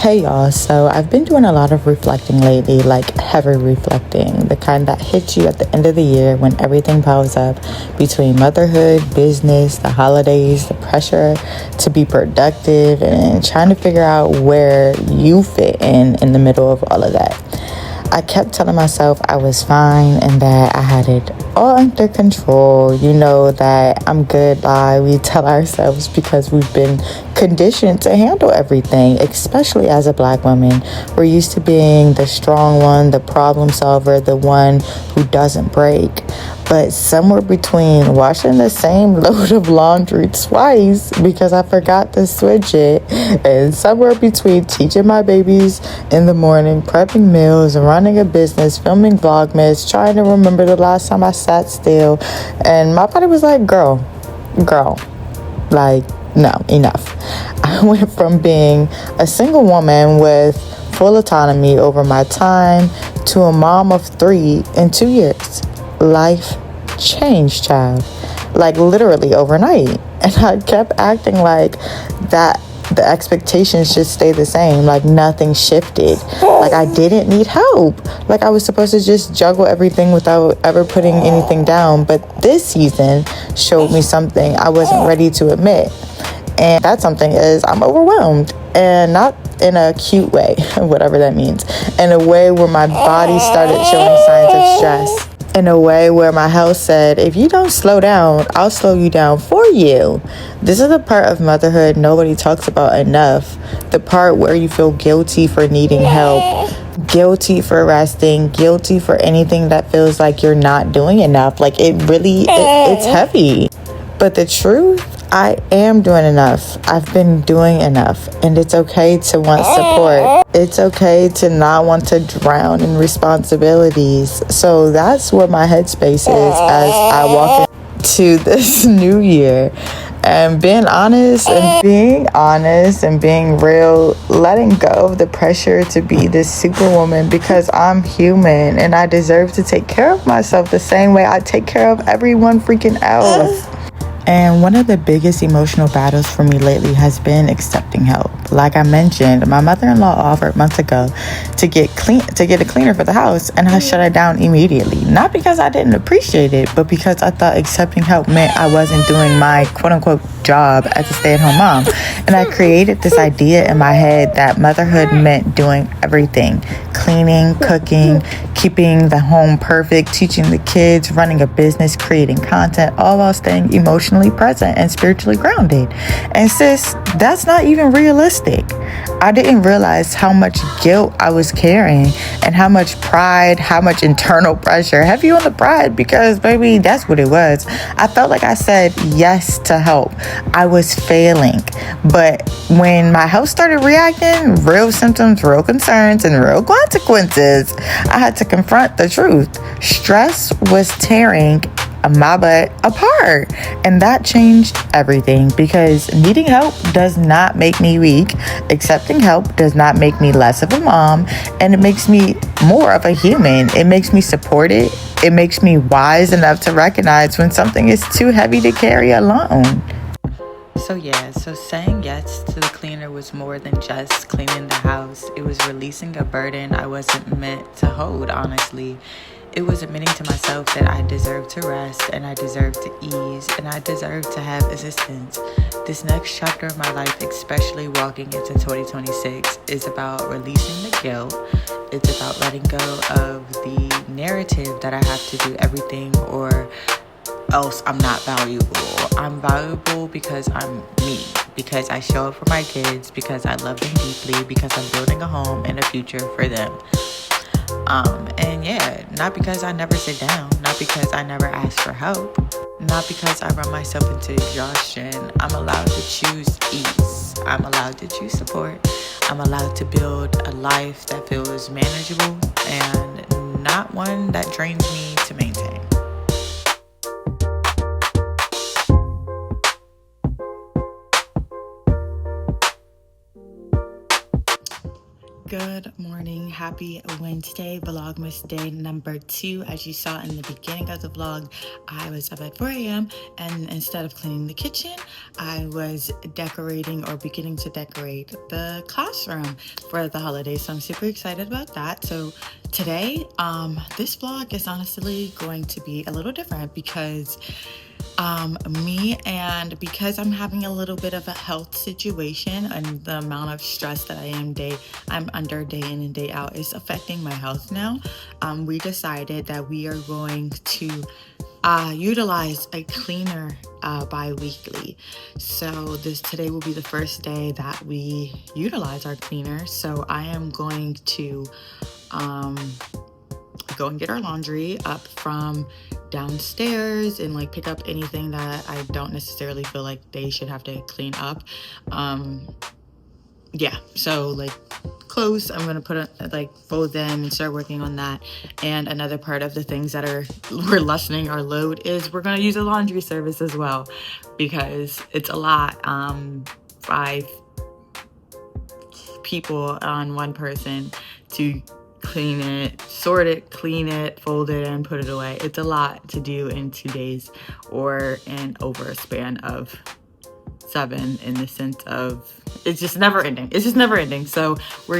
Hey y'all, so I've been doing a lot of reflecting lately, like heavy reflecting, the kind that hits you at the end of the year when everything piles up between motherhood, business, the holidays, the pressure to be productive, and trying to figure out where you fit in the middle of all of that. I kept telling myself I was fine and that I had it all under control. You know, that I'm good lie we tell ourselves because we've been conditioned to handle everything, especially as a Black woman. We're used to being the strong one, the problem solver, the one who doesn't break. But somewhere between washing the same load of laundry twice because I forgot to switch it, and somewhere between teaching my babies in the morning, prepping meals, running a business, filming Vlogmas, trying to remember the last time I sat still, and my body was like, girl, like, no, enough. I went from being a single woman with full autonomy over my time to a mom of 3 in 2 years. Life changed, child, like literally overnight. And I kept acting like that the expectations should stay the same, like nothing shifted, like I didn't need help, like I was supposed to just juggle everything without ever putting anything down. But this season showed me something I wasn't ready to admit, and that something is I'm overwhelmed, and not in a cute way, whatever that means, in a way where my body started showing signs of stress, in a way where my health said, if you don't slow down, I'll slow you down for you. This is the part of motherhood nobody talks about enough. The part where you feel guilty for needing help, guilty for resting, guilty for anything that feels like you're not doing enough. Like it's heavy. But the truth, I am doing enough. I've been doing enough. And it's okay to want support. It's okay to not want to drown in responsibilities. So that's where my headspace is as I walk into this new year. And being honest and being real, letting go of the pressure to be this superwoman, because I'm human and I deserve to take care of myself the same way I take care of everyone freaking else. And one of the biggest emotional battles for me lately has been accepting help. Like I mentioned, my mother-in-law offered months ago to get a cleaner for the house, and I shut it down immediately. Not because I didn't appreciate it, but because I thought accepting help meant I wasn't doing my quote-unquote job as a stay-at-home mom. And I created this idea in my head that motherhood meant doing everything: cleaning, cooking, keeping the home perfect, teaching the kids, running a business, creating content, all while staying emotionally present and spiritually grounded. And sis, that's not even realistic. I didn't realize how much guilt I was carrying and how much pride, how much internal pressure. Heavy on the pride, because baby, that's what it was. I felt like I said yes to help. I was failing. But when my health started reacting, real symptoms, real concerns, and real consequences, I had to confront the truth. Stress was tearing my butt apart, and that changed everything, because needing help does not make me weak. Accepting help does not make me less of a mom, and it makes me more of a human. It makes me supported. It makes me wise enough to recognize when something is too heavy to carry alone. So saying yes to the cleaner was more than just cleaning the house. It was releasing a burden I wasn't meant to hold, honestly. It was admitting to myself that I deserve to rest, and I deserve to ease, and I deserve to have assistance. This next chapter of my life, especially walking into 2026, is about releasing the guilt. It's about letting go of the narrative that I have to do everything or else I'm not valuable. I'm valuable because I'm me, because I show up for my kids, because I love them deeply, because I'm building a home and a future for them. And yeah, not because I never sit down, not because I never ask for help, not because I run myself into exhaustion. I'm allowed to choose ease. I'm allowed to choose support. I'm allowed to build a life that feels manageable and not one that drains me to maintain. Good morning, happy Wednesday, Vlogmas day number 2. As you saw in the beginning of the vlog, I was up at 4 a.m. and instead of cleaning the kitchen, I was decorating or beginning to decorate the classroom for the holidays. So I'm super excited about that. So today, this vlog is honestly going to be a little different because because I'm having a little bit of a health situation and the amount of stress that I'm under day in and day out is affecting my health now. We decided that we are going to utilize a cleaner bi-weekly. So today will be the first day that we utilize our cleaner. So I am going to go and get our laundry up from downstairs and like pick up anything that I don't necessarily feel like they should have to clean up. Yeah, so like clothes, I'm gonna fold them and start working on that. And another part of the things that we're lessening our load is we're gonna use a laundry service as well, because it's a lot. 5 people on one person to clean it, sort it, clean it, fold it, and put it away. It's a lot to do in 2 days or over a span of 7, in the sense of it's just never ending. It's just never ending. So we're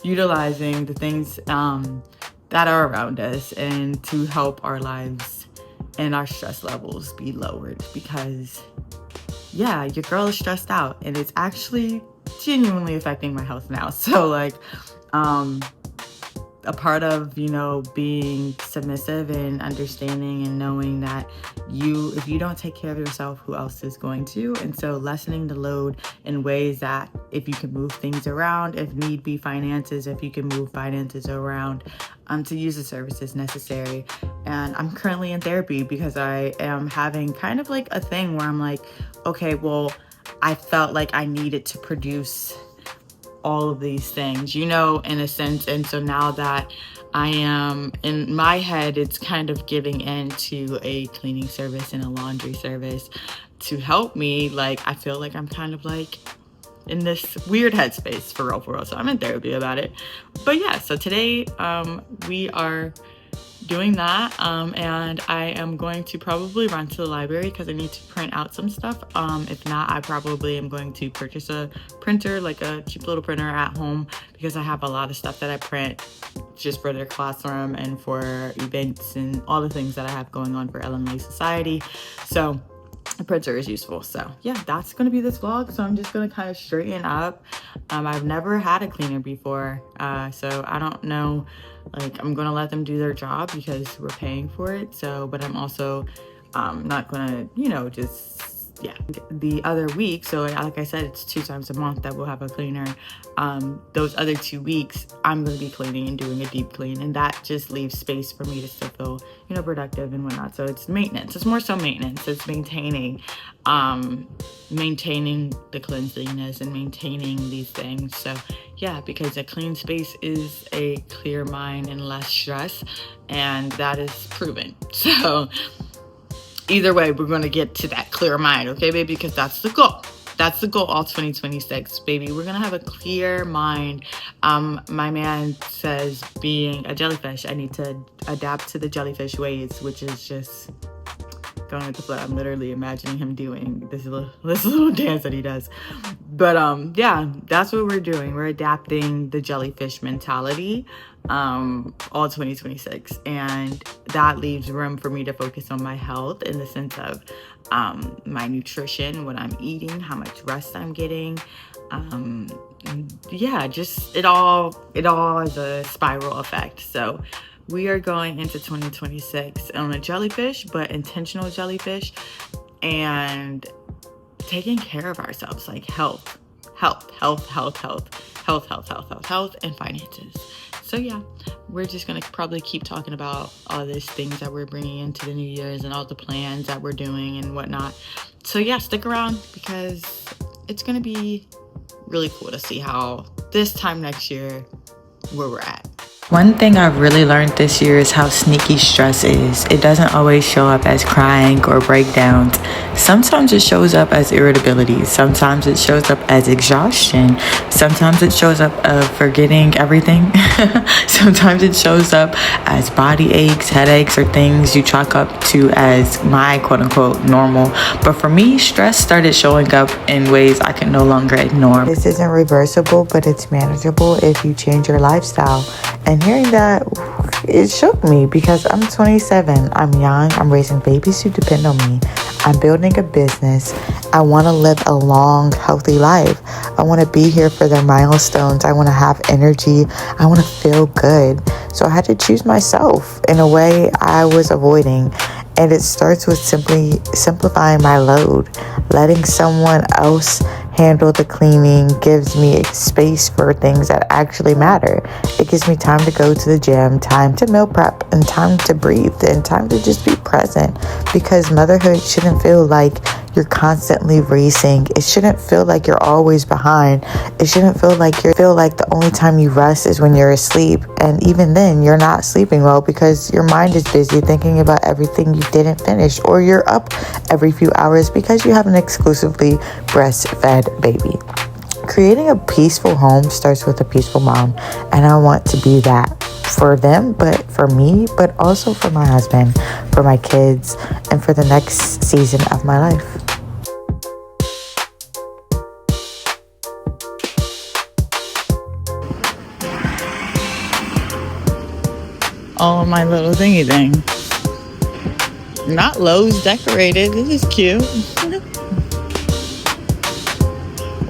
utilizing the things that are around us and to help our lives and our stress levels be lowered, because yeah, your girl is stressed out and it's actually genuinely affecting my health now. So like a part of, being submissive and understanding and knowing that if you don't take care of yourself, who else is going to? And so lessening the load in ways that if you can move things around, if need be finances, if you can move finances around, to use the services necessary. And I'm currently in therapy because I am having kind of like a thing where I'm like, okay, well, I felt like I needed to produce all of these things, in a sense. And so now that I am in my head, it's kind of giving in to a cleaning service and a laundry service to help me. Like, I feel like I'm kind of like in this weird headspace for real. So I'm in therapy about it. But yeah, so today we are doing that, and I am going to probably run to the library because I need to print out some stuff. If not, I probably am going to purchase a printer, like a cheap little printer at home, because I have a lot of stuff that I print just for their classroom and for events and all the things that I have going on for LMA Society. So a printer is useful. So yeah, that's gonna be this vlog. So I'm just gonna kind of straighten up. I've never had a cleaner before, so I don't know. Like, I'm gonna let them do their job because we're paying for it. So, but I'm also not gonna, the other week, so like I said, it's 2 times a month that we'll have a cleaner. Those other 2 weeks I'm going to be cleaning and doing a deep clean, and that just leaves space for me to still feel productive and whatnot. So it's maintenance. It's more so maintenance. It's maintaining the cleanliness and maintaining these things. So yeah, because a clean space is a clear mind and less stress, and that is proven. So either way, we're going to get to that clear mind, okay, baby? Because that's the goal. That's the goal all 2026, baby. We're going to have a clear mind. My man says, being a jellyfish, I need to adapt to the jellyfish ways, which is just going with the flow. I'm literally imagining him doing this little dance that he does. But yeah, that's what we're doing. We're adapting the jellyfish mentality all 2026, and that leaves room for me to focus on my health in the sense of my nutrition, what I'm eating, how much rest I'm getting. Yeah, just it all is a spiral effect. So we are going into 2026 on a jellyfish, but intentional jellyfish, and taking care of ourselves, like health, and finances. So yeah, we're just gonna probably keep talking about all these things that we're bringing into the New Year's and all the plans that we're doing and whatnot. So yeah, stick around because it's gonna be really cool to see how this time next year where we're at. One thing I've really learned this year is how sneaky stress is. It doesn't always show up as crying or breakdowns. Sometimes it shows up as irritability. Sometimes it shows up as exhaustion. Sometimes it shows up of forgetting everything. Sometimes it shows up as body aches, headaches, or things you chalk up to as my quote unquote normal. But for me, stress started showing up in ways I can no longer ignore. This isn't reversible, but it's manageable if you change your lifestyle. And hearing that, it shook me because I'm 27. I'm young. I'm raising babies who depend on me. I'm building a business. I want to live a long, healthy life. I want to be here for their milestones. I want to have energy. I want to feel good. So I had to choose myself in a way I was avoiding. And it starts with simply simplifying my load. Letting someone else handle the cleaning gives me space for things that actually matter. It gives me time to go to the gym, time to meal prep, and time to breathe, and time to just be present. Because motherhood shouldn't feel like you're constantly racing. It shouldn't feel like you're always behind. It shouldn't feel like the only time you rest is when you're asleep. And even then, you're not sleeping well because your mind is busy thinking about everything you didn't finish, or you're up every few hours because you have an exclusively breastfed baby. Creating a peaceful home starts with a peaceful mom, and I want to be that for them, but for me, but also for my husband, for my kids, and for the next season of my life. Oh, my little thingy thing. Not Lowe's decorated. This is cute.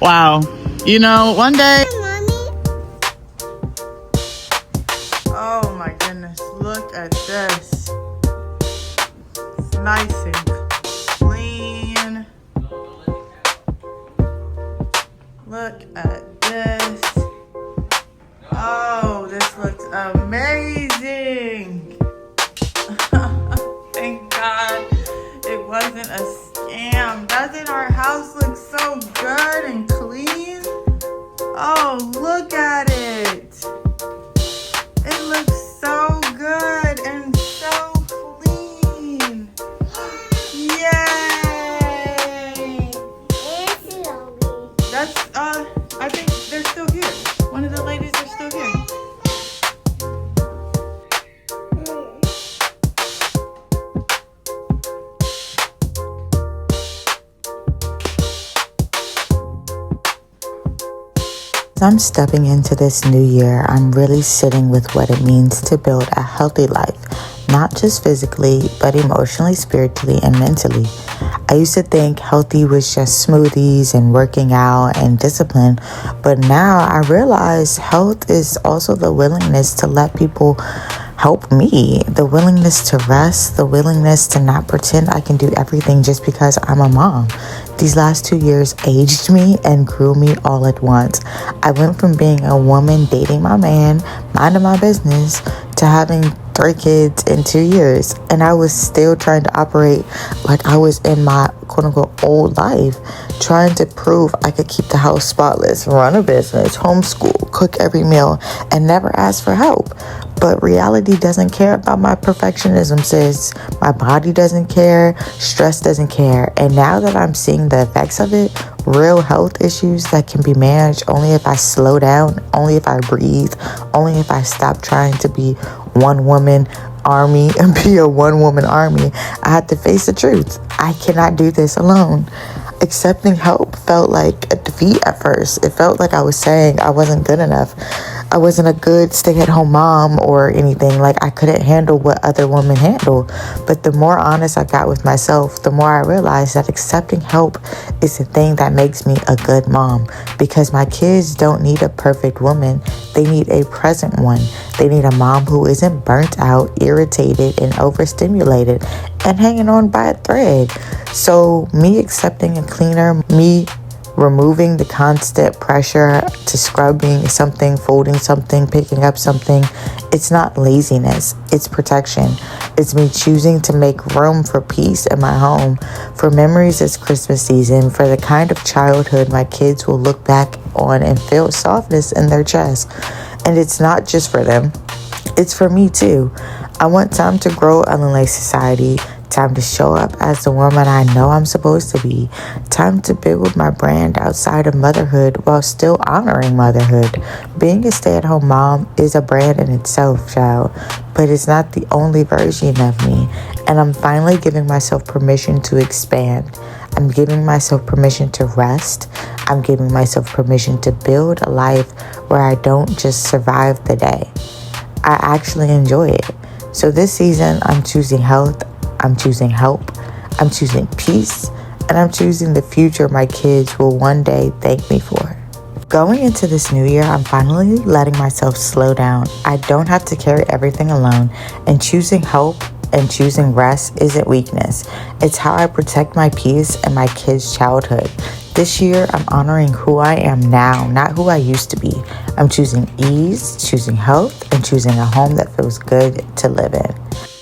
Wow. You know, one day... Oh my goodness. Look at this. It's nice and clean. Look at this. Oh, this looks amazing. Thank God it wasn't a scam. Doesn't our house look so good and clean? Oh, look at it. It looks so good and so clean. Yay! That's, I think they're still here. One of the ladies are still here. As I'm stepping into this new year, I'm really sitting with what it means to build a healthy life, not just physically, but emotionally, spiritually, and mentally. I used to think healthy was just smoothies and working out and discipline, but now I realize health is also the willingness to let people help me, the willingness to rest, the willingness to not pretend I can do everything just because I'm a mom. These last 2 years aged me and grew me all at once. I went from being a woman dating my man, minding my business, to having 3 kids in 2 years. And I was still trying to operate like I was in my quote-unquote old life, trying to prove I could keep the house spotless, run a business, homeschool, cook every meal, and never ask for help. But reality doesn't care about my perfectionism, sis. My body doesn't care. Stress doesn't care. And now that I'm seeing the effects of it, real health issues that can be managed only if I slow down, only if I breathe, only if I stop trying to be one woman army and be a one woman army, I had to face the truth. I cannot do this alone. Accepting help felt like a defeat at first. It felt like I was saying I wasn't good enough. I wasn't a good stay-at-home mom or anything. Like I couldn't handle what other women handle. But the more honest I got with myself, the more I realized that accepting help is the thing that makes me a good mom. Because my kids don't need a perfect woman. They need a present one. They need a mom who isn't burnt out, irritated, and overstimulated and hanging on by a thread. So me accepting a cleaner, me removing the constant pressure to scrubbing something, folding something, picking up something, it's not laziness, it's protection. It's me choosing to make room for peace in my home, for memories this Christmas season, for the kind of childhood my kids will look back on and feel softness in their chest. And it's not just for them. it's for me too. I want time to grow unlike society, time to show up as the woman I know I'm supposed to be, time to build my brand outside of motherhood while still honoring motherhood. Being a stay-at-home mom is a brand in itself, child, but it's not the only version of me, and I'm finally giving myself permission to expand. I'm giving myself permission to rest. I'm giving myself permission to build a life where I don't just survive the day. I actually enjoy it. So this season, I'm choosing health, I'm choosing help, I'm choosing peace, and I'm choosing the future my kids will one day thank me for. Going into this new year, I'm finally letting myself slow down. I don't have to carry everything alone, and choosing help and choosing rest isn't weakness. It's how I protect my peace and my kids' childhood. This year, I'm honoring who I am now, not who I used to be. I'm choosing ease, choosing health, and choosing a home that feels good to live in.